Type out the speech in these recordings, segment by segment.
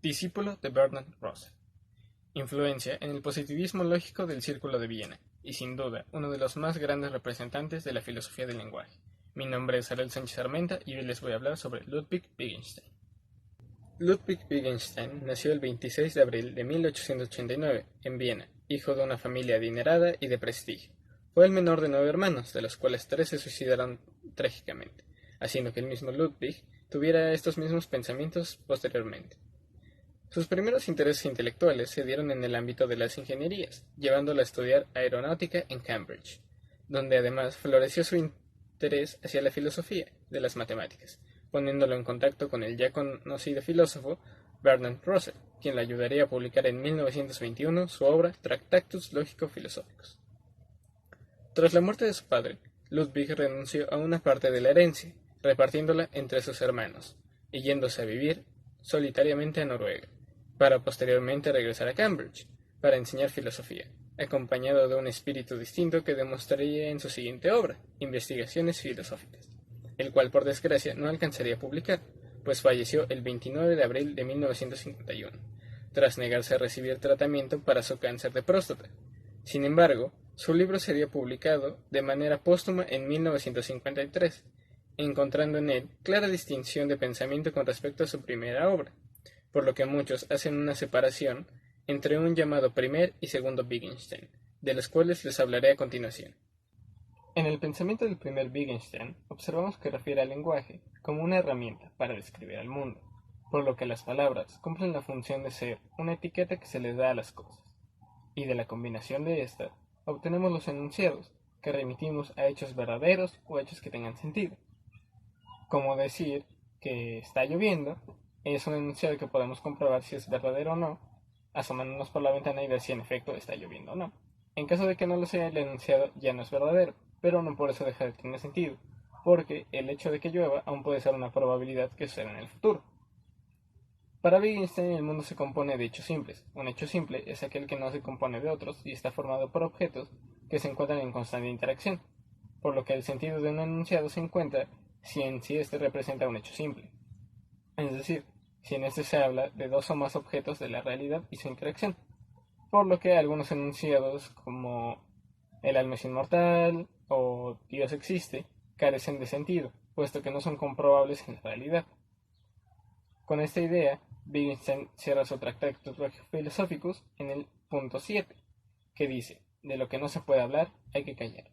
discípulo de Bertrand Russell. Influencia en el positivismo lógico del Círculo de Viena, y sin duda uno de los más grandes representantes de la filosofía del lenguaje. Mi nombre es Ariel Sánchez Armenta y hoy les voy a hablar sobre Ludwig Wittgenstein. Ludwig Wittgenstein nació el 26 de abril de 1889 en Viena, hijo de una familia adinerada y de prestigio. Fue el menor de 9 hermanos, de los cuales 3 se suicidaron trágicamente, haciendo que el mismo Ludwig tuviera estos mismos pensamientos posteriormente. Sus primeros intereses intelectuales se dieron en el ámbito de las ingenierías, llevándolo a estudiar aeronáutica en Cambridge, donde además floreció su interés hacia la filosofía de las matemáticas, poniéndolo en contacto con el ya conocido filósofo Bertrand Russell, quien le ayudaría a publicar en 1921 su obra Tractatus Lógico-Filosóficos. Tras la muerte de su padre, Ludwig renunció a una parte de la herencia, repartiéndola entre sus hermanos, y yéndose a vivir solitariamente a Noruega, para posteriormente regresar a Cambridge, para enseñar filosofía, acompañado de un espíritu distinto que demostraría en su siguiente obra, Investigaciones Filosóficas, el cual por desgracia no alcanzaría a publicar, pues falleció el 29 de abril de 1951, tras negarse a recibir tratamiento para su cáncer de próstata. Sin embargo, su libro sería publicado de manera póstuma en 1953, encontrando en él clara distinción de pensamiento con respecto a su primera obra, por lo que muchos hacen una separación entre un llamado primer y segundo Wittgenstein, de los cuales les hablaré a continuación. En el pensamiento del primer Wittgenstein observamos que refiere al lenguaje como una herramienta para describir al mundo, por lo que las palabras cumplen la función de ser una etiqueta que se les da a las cosas, y de la combinación de estas obtenemos los enunciados, que remitimos a hechos verdaderos o hechos que tengan sentido. Como decir que está lloviendo es un enunciado que podemos comprobar si es verdadero o no, asomándonos por la ventana y ver si en efecto está lloviendo o no. En caso de que no lo sea, el enunciado ya no es verdadero, pero no por eso deja de tener sentido, porque el hecho de que llueva aún puede ser una probabilidad que suceda en el futuro. Para Wittgenstein el mundo se compone de hechos simples. Un hecho simple es aquel que no se compone de otros y está formado por objetos que se encuentran en constante interacción, por lo que el sentido de un enunciado se encuentra si en sí este representa un hecho simple. Es decir, si en este se habla de dos o más objetos de la realidad y su interacción, por lo que algunos enunciados como el alma es inmortal o Dios existe carecen de sentido, puesto que no son comprobables en la realidad. Con esta idea, Wittgenstein cierra su Tractatus Lógico-Filosóficos en el punto 7, que dice, de lo que no se puede hablar hay que callar,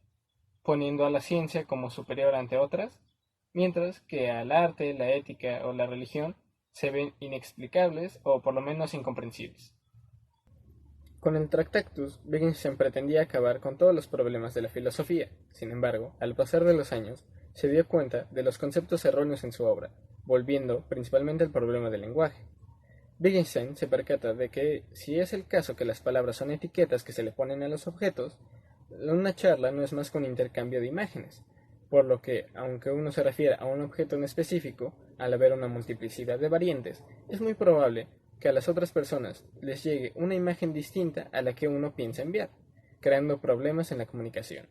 poniendo a la ciencia como superior ante otras, mientras que al arte, la ética o la religión se ven inexplicables o por lo menos incomprensibles. Con el Tractatus, Wittgenstein pretendía acabar con todos los problemas de la filosofía. Sin embargo, al pasar de los años, se dio cuenta de los conceptos erróneos en su obra, volviendo principalmente al problema del lenguaje. Wittgenstein se percata de que, si es el caso que las palabras son etiquetas que se le ponen a los objetos, una charla no es más que un intercambio de imágenes, por lo que, aunque uno se refiera a un objeto en específico, al haber una multiplicidad de variantes, es muy probable que a las otras personas les llegue una imagen distinta a la que uno piensa enviar, creando problemas en la comunicación.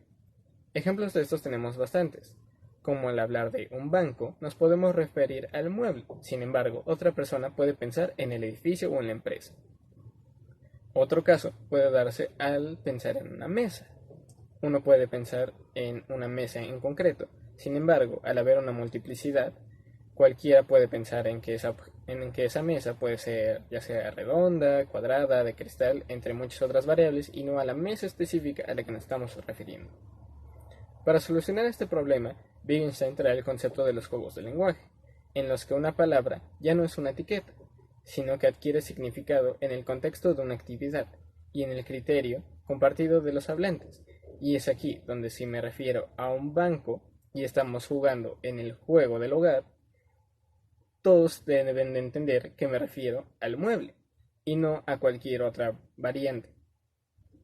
Ejemplos de estos tenemos bastantes. Como al hablar de un banco, nos podemos referir al mueble, sin embargo, otra persona puede pensar en el edificio o en la empresa. Otro caso puede darse al pensar en una mesa. Uno puede pensar en una mesa en concreto, sin embargo, al haber una multiplicidad, cualquiera puede pensar en que esa mesa puede ser ya sea redonda, cuadrada, de cristal, entre muchas otras variables, y no a la mesa específica a la que nos estamos refiriendo. Para solucionar este problema, Wittgenstein trae el concepto de los juegos del lenguaje, en los que una palabra ya no es una etiqueta, sino que adquiere significado en el contexto de una actividad y en el criterio compartido de los hablantes. Y es aquí donde, si me refiero a un banco y estamos jugando en el juego del hogar, todos deben de entender que me refiero al mueble y no a cualquier otra variante.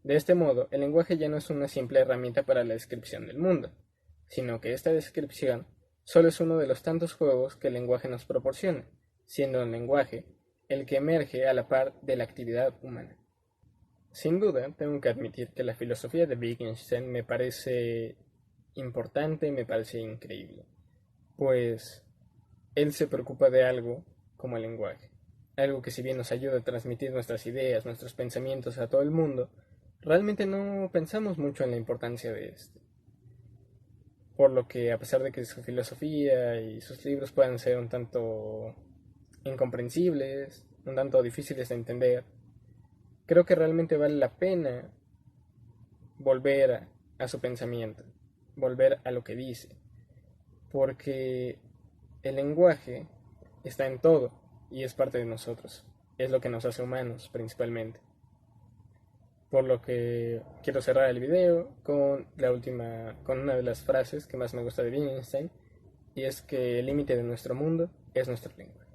De este modo, el lenguaje ya no es una simple herramienta para la descripción del mundo, sino que esta descripción solo es uno de los tantos juegos que el lenguaje nos proporciona, siendo el lenguaje el que emerge a la par de la actividad humana. Sin duda, tengo que admitir que la filosofía de Wittgenstein me parece importante y me parece increíble, pues él se preocupa de algo como el lenguaje, algo que si bien nos ayuda a transmitir nuestras ideas, nuestros pensamientos a todo el mundo, realmente no pensamos mucho en la importancia de este. Por lo que a pesar de que su filosofía y sus libros puedan ser un tanto incomprensibles, un tanto difíciles de entender, creo que realmente vale la pena volver a su pensamiento, volver a lo que dice, porque el lenguaje está en todo y es parte de nosotros, es lo que nos hace humanos principalmente. Por lo que quiero cerrar el video con una de las frases que más me gusta de Wittgenstein, y es que el límite de nuestro mundo es nuestra lengua.